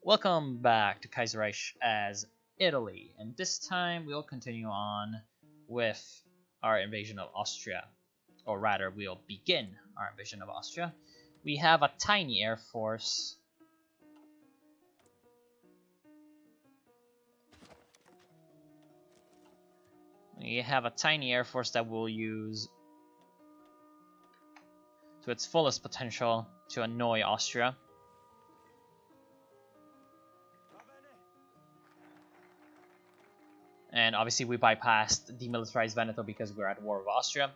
Welcome back to Kaiserreich as Italy, and this time we'll continue on with our invasion of Austria, or rather we'll begin our invasion of Austria. We have a tiny air force. That we'll use to its fullest potential to annoy Austria. And obviously we bypassed demilitarized Veneto because we're at war with Austria.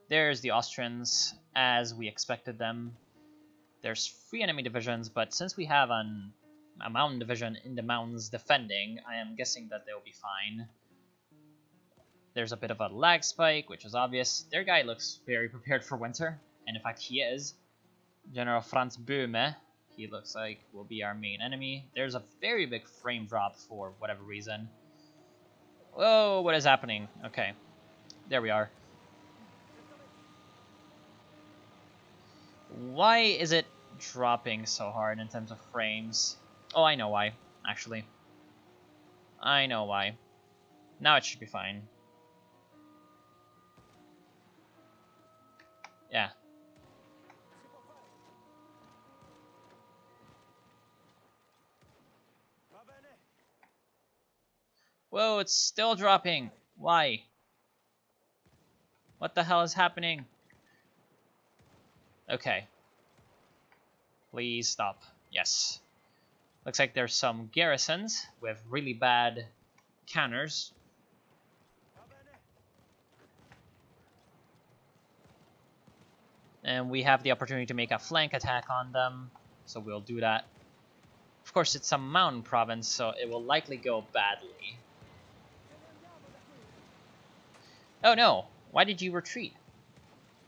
There's the Austrians, as we expected them. There's 3 enemy divisions, but since we have a mountain division in the mountains defending, I am guessing that they'll be fine. There's a bit of a lag spike, which is obvious. Their guy looks very prepared for winter, and in fact he is. General Franz Böhme, he looks like will be our main enemy. There's a very big frame drop for whatever reason. Whoa, what is happening? Okay, there we are. Why is it dropping so hard in terms of frames? Oh, I know why, actually. I know why. Now it should be fine. Yeah. Whoa, it's still dropping. Why? What the hell is happening? Okay. Please stop. Yes. Looks like there's some garrisons with really bad cannons. And we have the opportunity to make a flank attack on them, so we'll do that. Of course, it's a mountain province, so it will likely go badly. Oh no! Why did you retreat?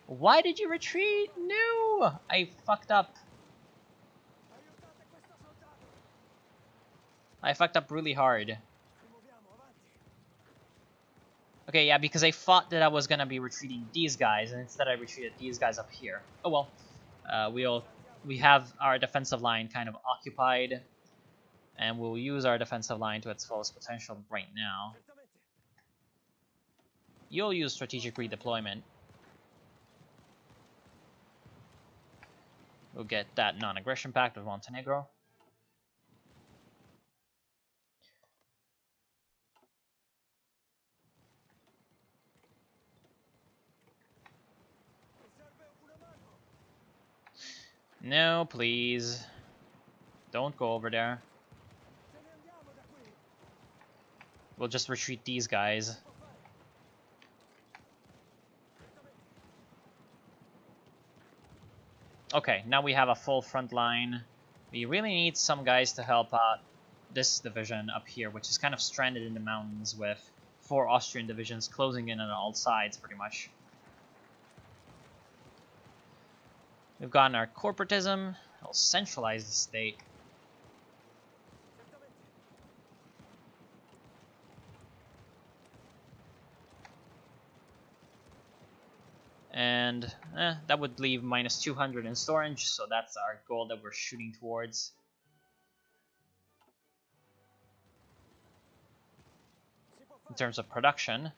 Why did you retreat? No! I fucked up. I fucked up really hard. Okay, yeah, because I thought that I was gonna be retreating these guys, and instead I retreated these guys up here. Oh well. We have our defensive line kind of occupied, and we'll use our defensive line to its fullest potential right now. You'll use strategic redeployment. We'll get that non-aggression pact with Montenegro. No, please. Don't go over there. We'll just retreat these guys. Okay, now we have a full front line. We really need some guys to help out this division up here, which is kind of stranded in the mountains with 4 Austrian divisions closing in on all sides, pretty much. We've gotten our corporatism. It'll centralize the state. And that would leave minus 200 in storage, so that's our goal that we're shooting towards. In terms of production.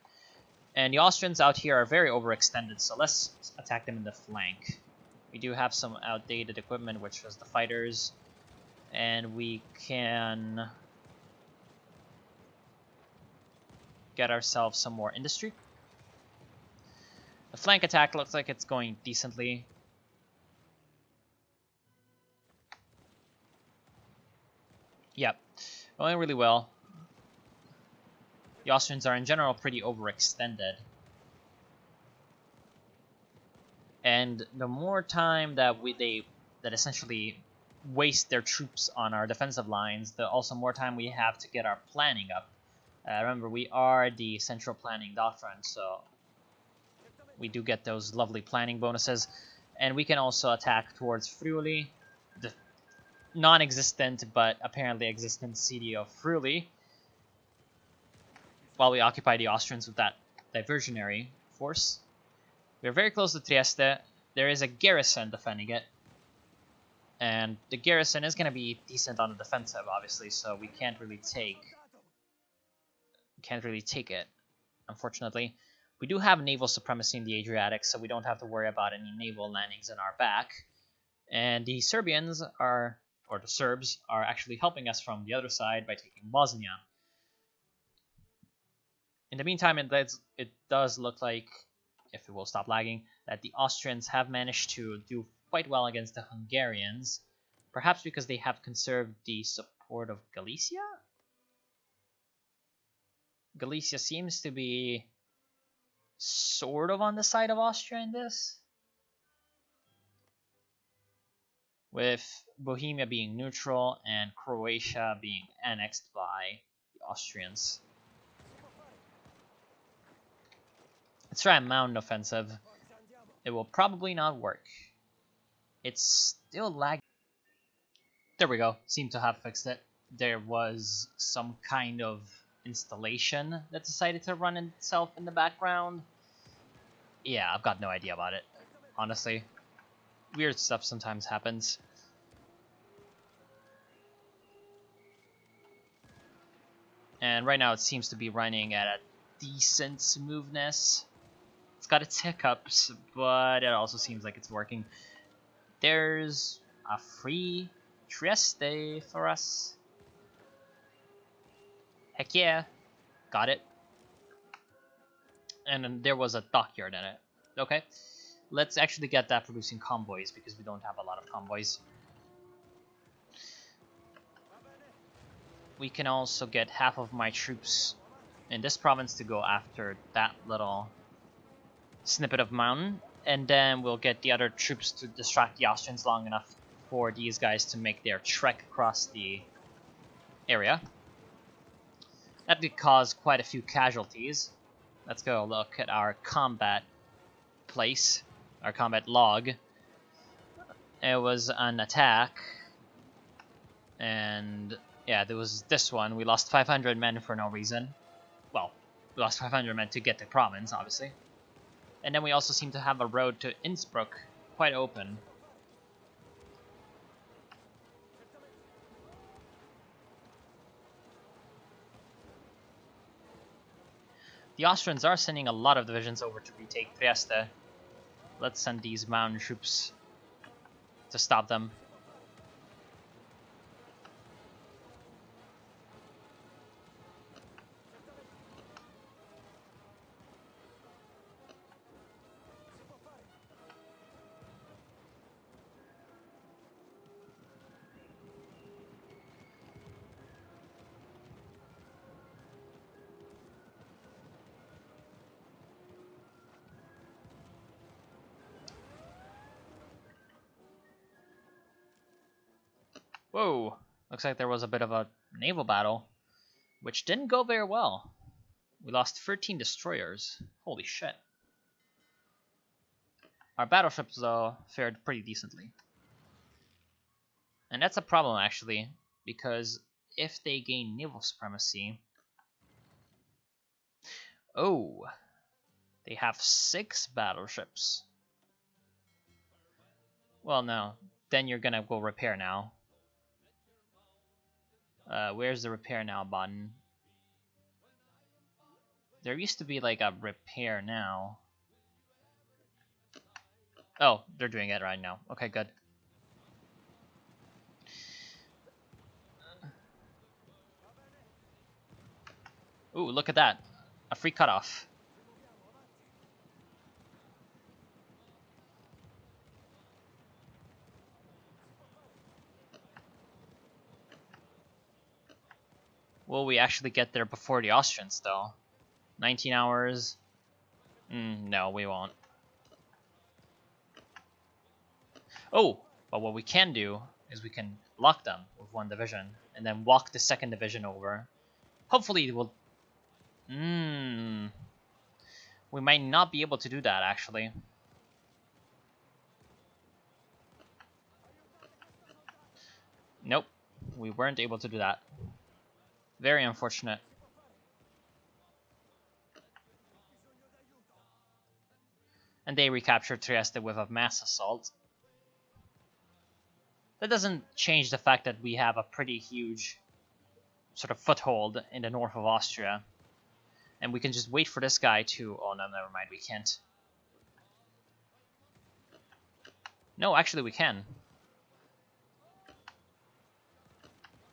And the Austrians out here are very overextended, so let's attack them in the flank. We do have some outdated equipment, which was the fighters, and we can get ourselves some more industry. The flank attack looks like it's going decently. Yep, going really well. The Austrians are in general pretty overextended. And the more time that that essentially waste their troops on our defensive lines, the also more time we have to get our planning up. Remember, we are the central planning doctrine, so we do get those lovely planning bonuses. And we can also attack towards Friuli, the non-existent but apparently existent city of Friuli, while we occupy the Austrians with that diversionary force. We're very close to Trieste. There is a garrison defending it. And the garrison is going to be decent on the defensive, obviously, so we can't really take it, unfortunately. We do have naval supremacy in the Adriatic, so we don't have to worry about any naval landings in our back. And the Serbs are actually helping us from the other side by taking Bosnia. In the meantime, it does look like, if it will stop lagging, that the Austrians have managed to do quite well against the Hungarians, perhaps because they have conserved the support of Galicia? Galicia seems to be sort of on the side of Austria in this, with Bohemia being neutral and Croatia being annexed by the Austrians. Let's try a mountain offensive. It will probably not work. It's still lagging. There we go. Seem to have fixed it. There was some kind of installation that decided to run itself in the background. Yeah, I've got no idea about it. Honestly, weird stuff sometimes happens. And right now it seems to be running at a decent smoothness. It's got its hiccups, but it also seems like it's working. There's a free Trieste for us. Heck yeah. Got it. And then there was a dockyard in it. Okay. Let's actually get that producing convoys, because we don't have a lot of convoys. We can also get half of my troops in this province to go after that little snippet of mountain, and then we'll get the other troops to distract the Austrians long enough for these guys to make their trek across the area. That could cause quite a few casualties. Let's go look at our combat place, our combat log. It was an attack, and yeah, there was this one. We lost 500 men for no reason. Well, we lost 500 men to get the province, obviously. And then we also seem to have a road to Innsbruck quite open. The Austrians are sending a lot of divisions over to retake Trieste. Let's send these mountain troops to stop them. Whoa, looks like there was a bit of a naval battle, which didn't go very well. We lost 13 destroyers. Holy shit. Our battleships, though, fared pretty decently. And that's a problem, actually, because if they gain naval supremacy... Oh, they have 6 battleships. Well, no, then you're gonna go repair now. Where's the repair now button? There used to be like a repair now. Oh, they're doing it right now. Okay, good. Ooh, look at that. A free cutoff. Will we actually get there before the Austrians, though? 19 hours? No, we won't. Oh, but what we can do is we can lock them with 1 division and then walk the 2nd division over. Hopefully it will... We might not be able to do that, actually. Nope, we weren't able to do that. Very unfortunate. And they recaptured Trieste with a mass assault. That doesn't change the fact that we have a pretty huge sort of foothold in the north of Austria. And we can just wait for this guy to... Oh, no, never mind, we can't. No, actually we can.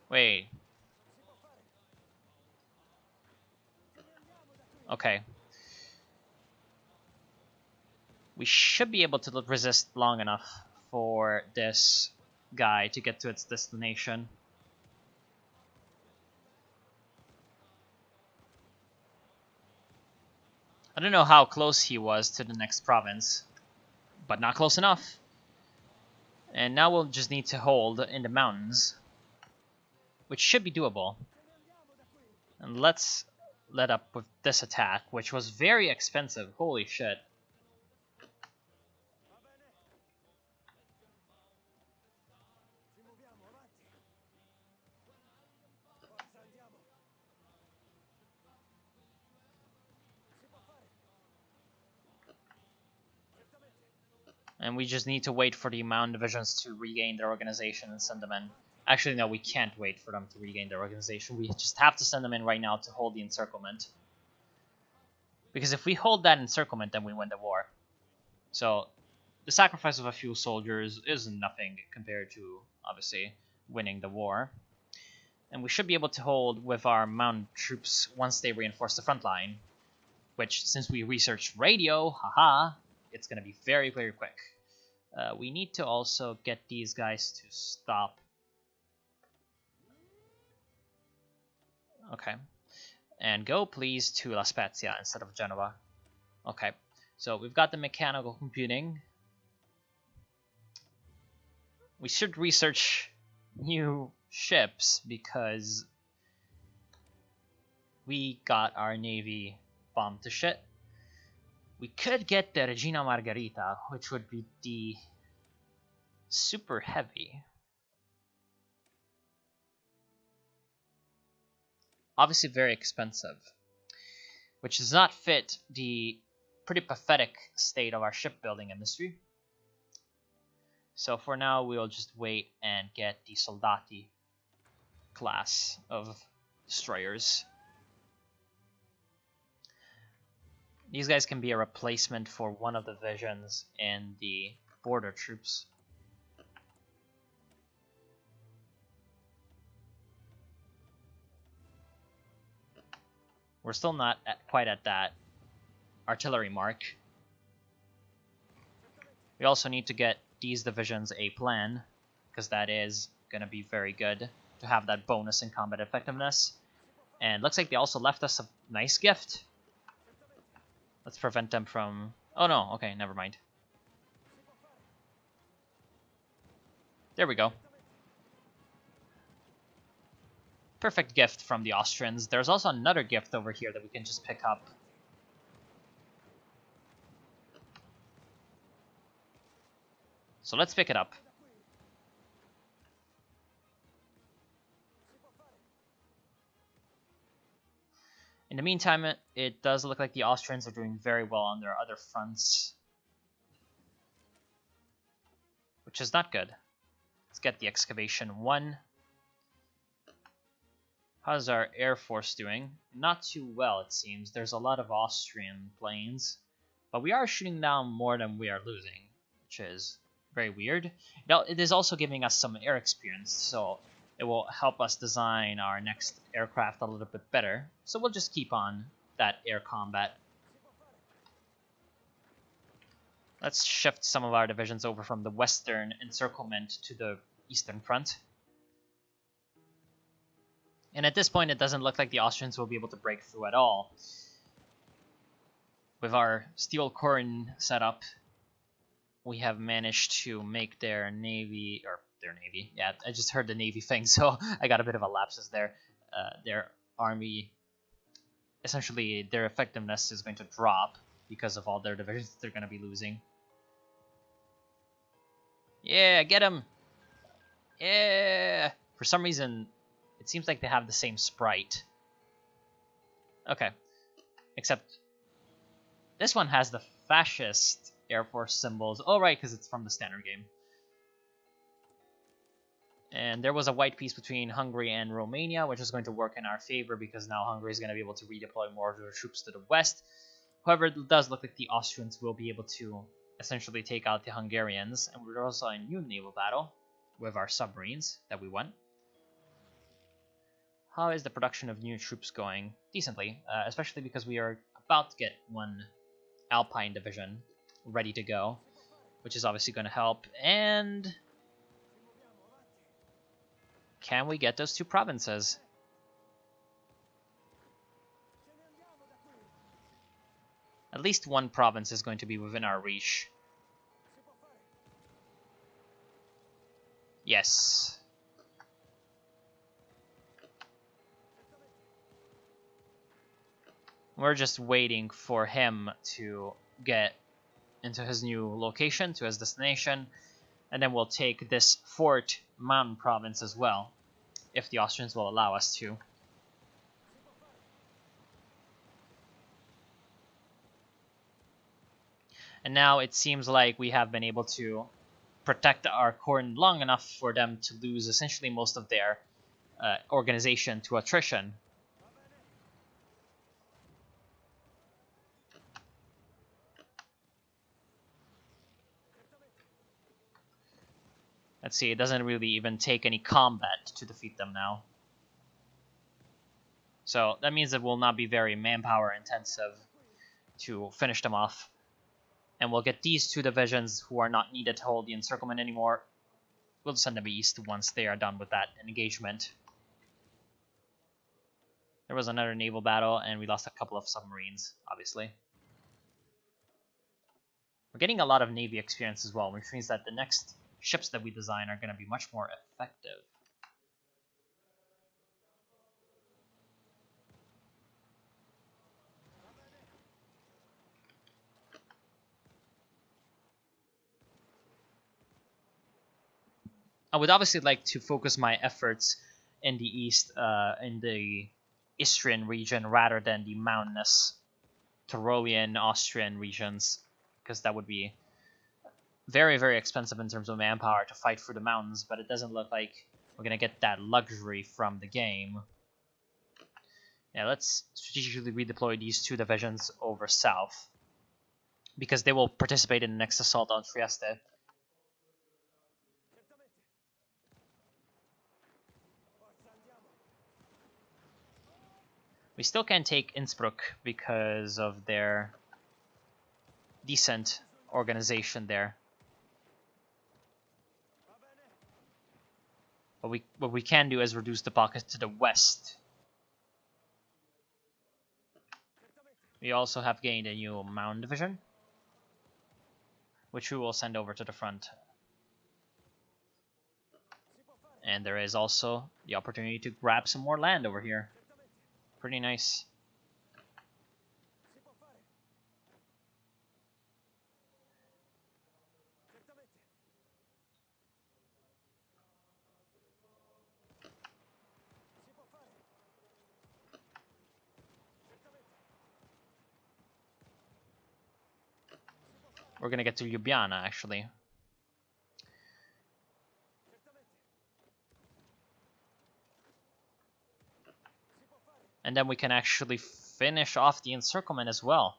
Wait. Okay. We should be able to resist long enough for this guy to get to its destination. I don't know how close he was to the next province, but not close enough. And now we'll just need to hold in the mountains, which should be doable. And let's let up with this attack, which was very expensive. Holy shit. And we just need to wait for the mountain divisions to regain their organization and send them in. Actually, no, we can't wait for them to regain their organization. We just have to send them in right now to hold the encirclement. Because if we hold that encirclement, then we win the war. So, the sacrifice of a few soldiers is nothing compared to, obviously, winning the war. And we should be able to hold with our mounted troops once they reinforce the front line. Which, since we researched radio, haha, it's going to be very, very quick. We need to also get these guys to stop. Okay. And go, please, to La Spezia instead of Genoa. Okay. So we've got the mechanical computing. We should research new ships because we got our navy bombed to shit. We could get the Regina Margherita, which would be the super heavy. Obviously very expensive, which does not fit the pretty pathetic state of our shipbuilding industry. So for now, we'll just wait and get the Soldati class of destroyers. These guys can be a replacement for one of the divisions in the border troops. We're still not quite at that artillery mark. We also need to get these divisions a plan, because that is going to be very good to have that bonus in combat effectiveness. And looks like they also left us a nice gift. Let's prevent them from... Oh no, okay, never mind. There we go. Perfect gift from the Austrians. There's also another gift over here that we can just pick up. So let's pick it up. In the meantime, it does look like the Austrians are doing very well on their other fronts, which is not good. Let's get the excavation 1. How's our Air Force doing? Not too well, it seems. There's a lot of Austrian planes, but we are shooting down more than we are losing, which is very weird. Now, it is also giving us some air experience, so it will help us design our next aircraft a little bit better. So we'll just keep on that air combat. Let's shift some of our divisions over from the western encirclement to the eastern front. And at this point, it doesn't look like the Austrians will be able to break through at all. With our steel curtain setup, we have managed to make their navy, or their navy, yeah, I just heard the navy thing, so I got a bit of a lapsus there. Their army, essentially, their effectiveness is going to drop because of all their divisions they're going to be losing. Yeah, get him! Yeah! For some reason, it seems like they have the same sprite. Okay. Except, this one has the fascist Air Force symbols. Oh, right, because it's from the standard game. And there was a white peace between Hungary and Romania, which is going to work in our favor because now Hungary is going to be able to redeploy more of their troops to the west. However, it does look like the Austrians will be able to essentially take out the Hungarians, and we're also in a new naval battle with our submarines that we won. How is the production of new troops going? Decently, especially because we are about to get one Alpine division ready to go, which is obviously going to help. And can we get those two provinces? At least one province is going to be within our reach. Yes. We're just waiting for him to get into his new location, to his destination, and then we'll take this Fort Mountain province as well, if the Austrians will allow us to. And now it seems like we have been able to protect our corn long enough for them to lose essentially most of their organization to attrition. Let's see, it doesn't really even take any combat to defeat them now. So that means it will not be very manpower intensive to finish them off. And we'll get these two divisions who are not needed to hold the encirclement anymore. We'll send them east once they are done with that engagement. There was another naval battle, and we lost a couple of submarines, obviously. We're getting a lot of Navy experience as well, which means that the next ships that we design are going to be much more effective. I would obviously like to focus my efforts in the east, in the Istrian region, rather than the mountainous Tyrolean, Austrian regions, because that would be very, very expensive in terms of manpower to fight through the mountains, but it doesn't look like we're going to get that luxury from the game. Yeah, let's strategically redeploy these two divisions over south, because they will participate in the next assault on Trieste. We still can't take Innsbruck because of their decent organization there. But what we can do is reduce the pockets to the west. We also have gained a new mountain division, which we will send over to the front. And there is also the opportunity to grab some more land over here. Pretty nice. We're gonna get to Ljubljana, actually. And then we can actually finish off the encirclement as well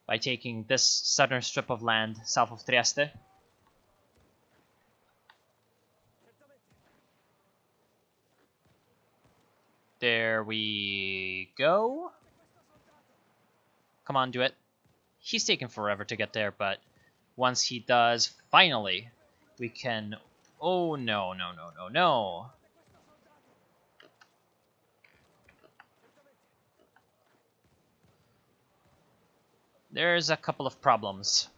by taking this southern strip of land south of Trieste. There we go. Come on, do it. He's taking forever to get there, but once he does, finally, we can... Oh, no, no, no, no, no. There's a couple of problems.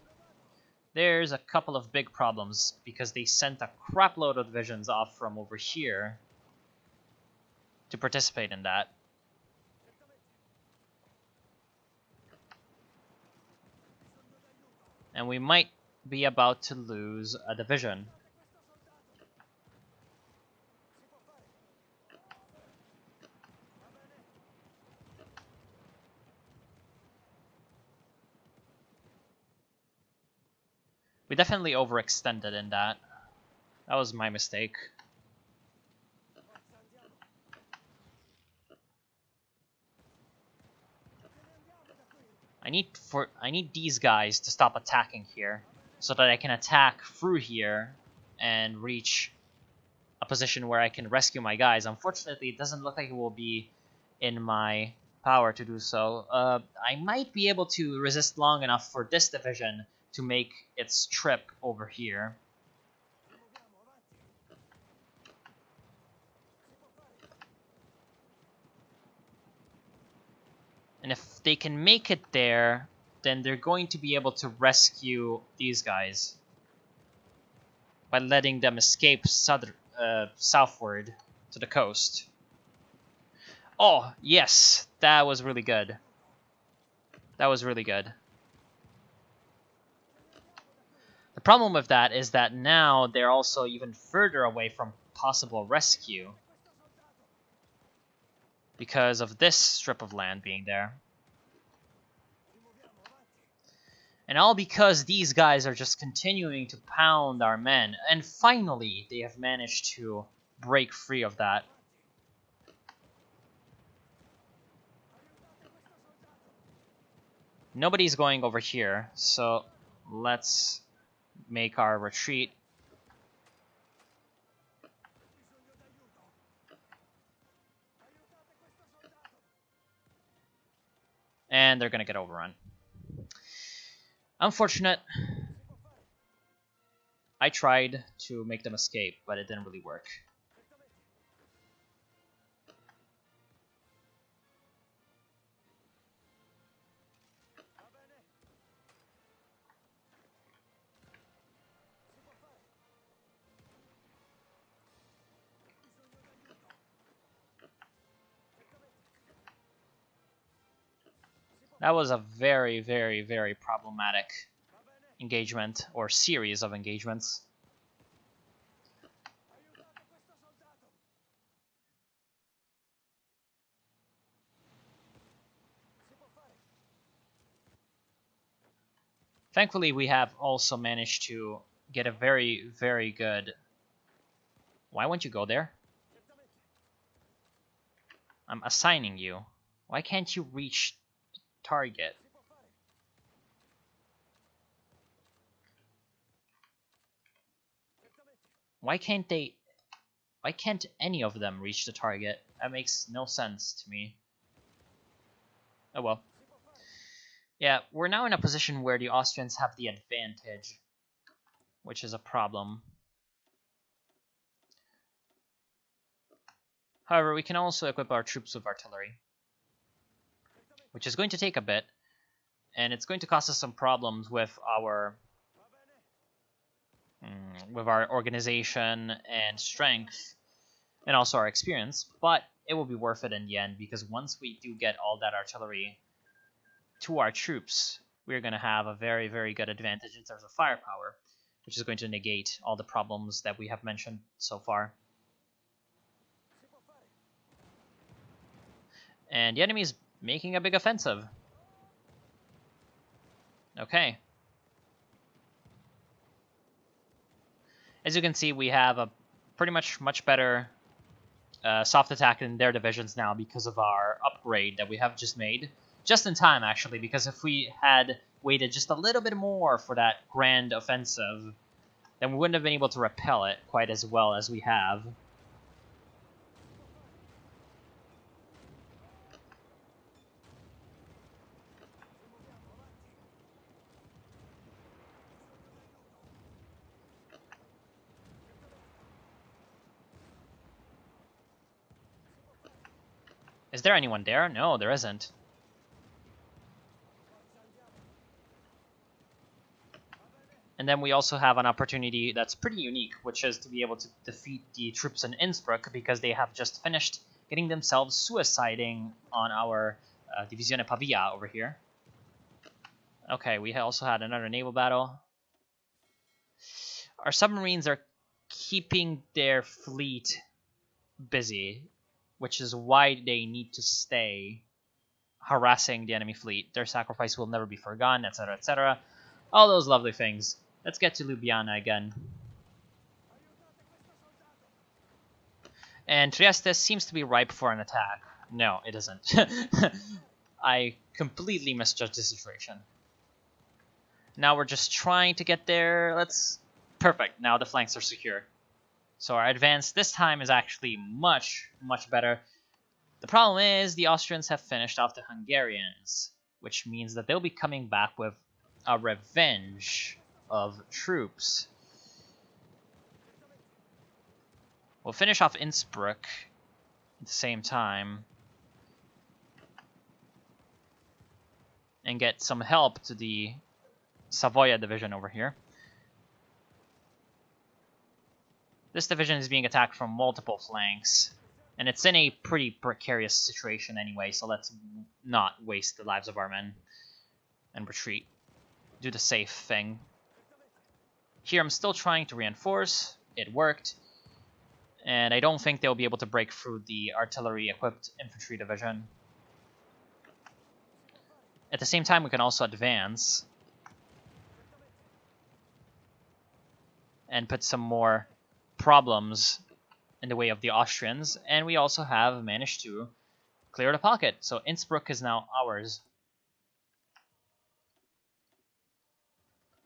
There's a couple of big problems, because they sent a crapload of divisions off from over here to participate in that. And we might be about to lose a division. We definitely overextended in that. That was my mistake. I need these guys to stop attacking here so that I can attack through here and reach a position where I can rescue my guys. Unfortunately, it doesn't look like it will be in my power to do so. I might be able to resist long enough for this division to make its trip over here. And if they can make it there, then they're going to be able to rescue these guys by letting them escape southward to the coast. Oh, yes, that was really good. That was really good. The problem with that is that now they're also even further away from possible rescue because of this strip of land being there. And all because these guys are just continuing to pound our men. And finally, they have managed to break free of that. Nobody's going over here, so let's make our retreat. And they're gonna get overrun. Unfortunate. I tried to make them escape, but it didn't really work. That was a very, very, very problematic engagement, or series of engagements. Thankfully, we have also managed to get a very, very good... Why won't you go there? I'm assigning you. Why can't you reach target? Why can't any of them reach the target? That makes no sense to me. Oh well. Yeah, we're now in a position where the Austrians have the advantage, which is a problem. However, we can also equip our troops with artillery, which is going to take a bit, and it's going to cause us some problems with our organization and strength, and also our experience, but it will be worth it in the end, because once we do get all that artillery to our troops, we're going to have a very, very good advantage in terms of firepower, which is going to negate all the problems that we have mentioned so far. And the enemy is making a big offensive. Okay. As you can see, we have a pretty much better soft attack in their divisions now because of our upgrade that we have just made. Just in time, actually, because if we had waited just a little bit more for that grand offensive, then we wouldn't have been able to repel it quite as well as we have. Is there anyone there? No, there isn't. And then we also have an opportunity that's pretty unique, which is to be able to defeat the troops in Innsbruck, because they have just finished getting themselves suiciding on our Divisione Pavia over here. Okay, we also had another naval battle. Our submarines are keeping their fleet busy, which is why they need to stay harassing the enemy fleet. Their sacrifice will never be forgotten, etc., etc. All those lovely things. Let's get to Ljubljana again. And Trieste seems to be ripe for an attack. No, it isn't. I completely misjudged the situation. Now we're just trying to get there. Perfect. Now the flanks are secure. So our advance this time is actually much, much better. The problem is the Austrians have finished off the Hungarians, which means that they'll be coming back with a revenge of troops. We'll finish off Innsbruck at the same time and get some help to the Savoia division over here. This division is being attacked from multiple flanks, and it's in a pretty precarious situation anyway, so let's not waste the lives of our men and retreat. Do the safe thing. Here I'm still trying to reinforce. It worked. And I don't think they'll be able to break through the artillery-equipped infantry division. At the same time, we can also advance and put some more problems in the way of the Austrians. And we also have managed to clear the pocket. So Innsbruck is now ours.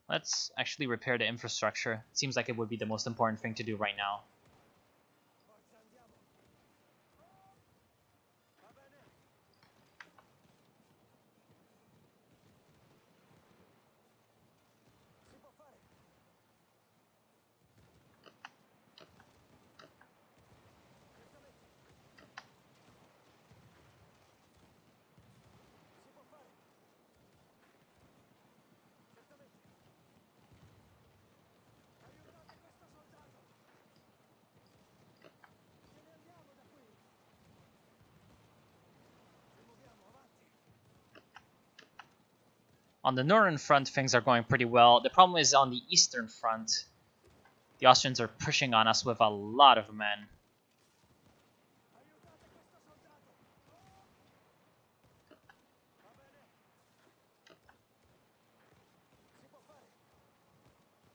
Let's actually repair the infrastructure. It seems like it would be the most important thing to do right now. On the northern front, things are going pretty well. The problem is on the eastern front, the Austrians are pushing on us with a lot of men.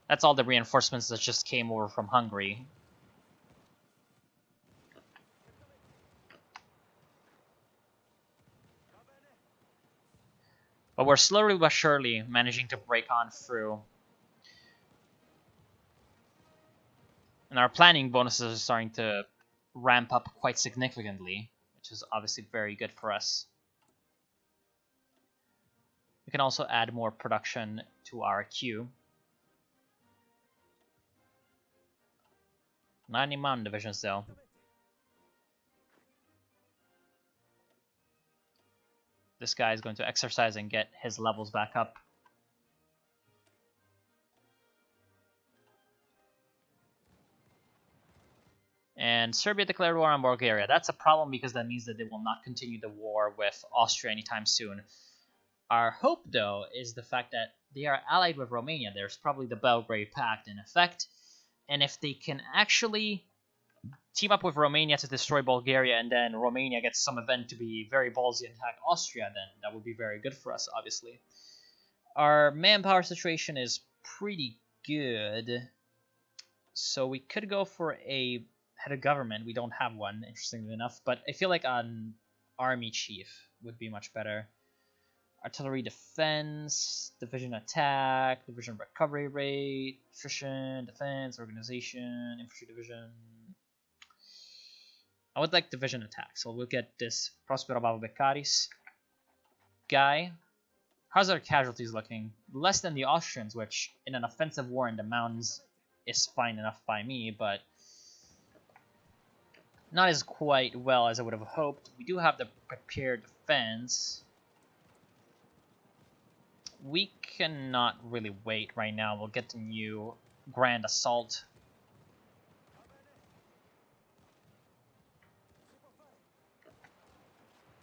That's all the reinforcements that just came over from Hungary. But we're slowly but surely managing to break on through. And our planning bonuses are starting to ramp up quite significantly, which is obviously very good for us. We can also add more production to our queue. Not any mountain divisions though. This guy is going to exercise and get his levels back up. And Serbia declared war on Bulgaria. That's a problem because that means that they will not continue the war with Austria anytime soon. Our hope, though, is the fact that they are allied with Romania. There's probably the Belgrade Pact in effect. And if they can actually team up with Romania to destroy Bulgaria, and then Romania gets some event to be very ballsy and attack Austria, then that would be very good for us, obviously. Our manpower situation is pretty good, so we could go for a head of government. We don't have one, interestingly enough, but I feel like an army chief would be much better. Artillery defense, division attack, division recovery rate, attrition, defense, organization, infantry division. I would like division attack, so we'll get this Prospero Beccaris guy. How's our casualties looking? Less than the Austrians, which in an offensive war in the mountains is fine enough by me, but not as quite well as I would have hoped. We do have the prepared defense. We cannot really wait right now. We'll get the new Grand Assault.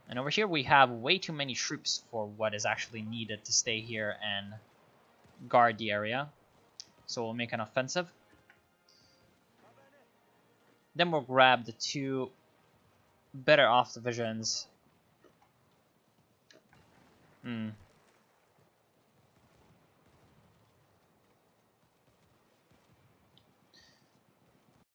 And over here we have way too many troops for what is actually needed to stay here and guard the area. So we'll make an offensive. Then we'll grab the two better off divisions.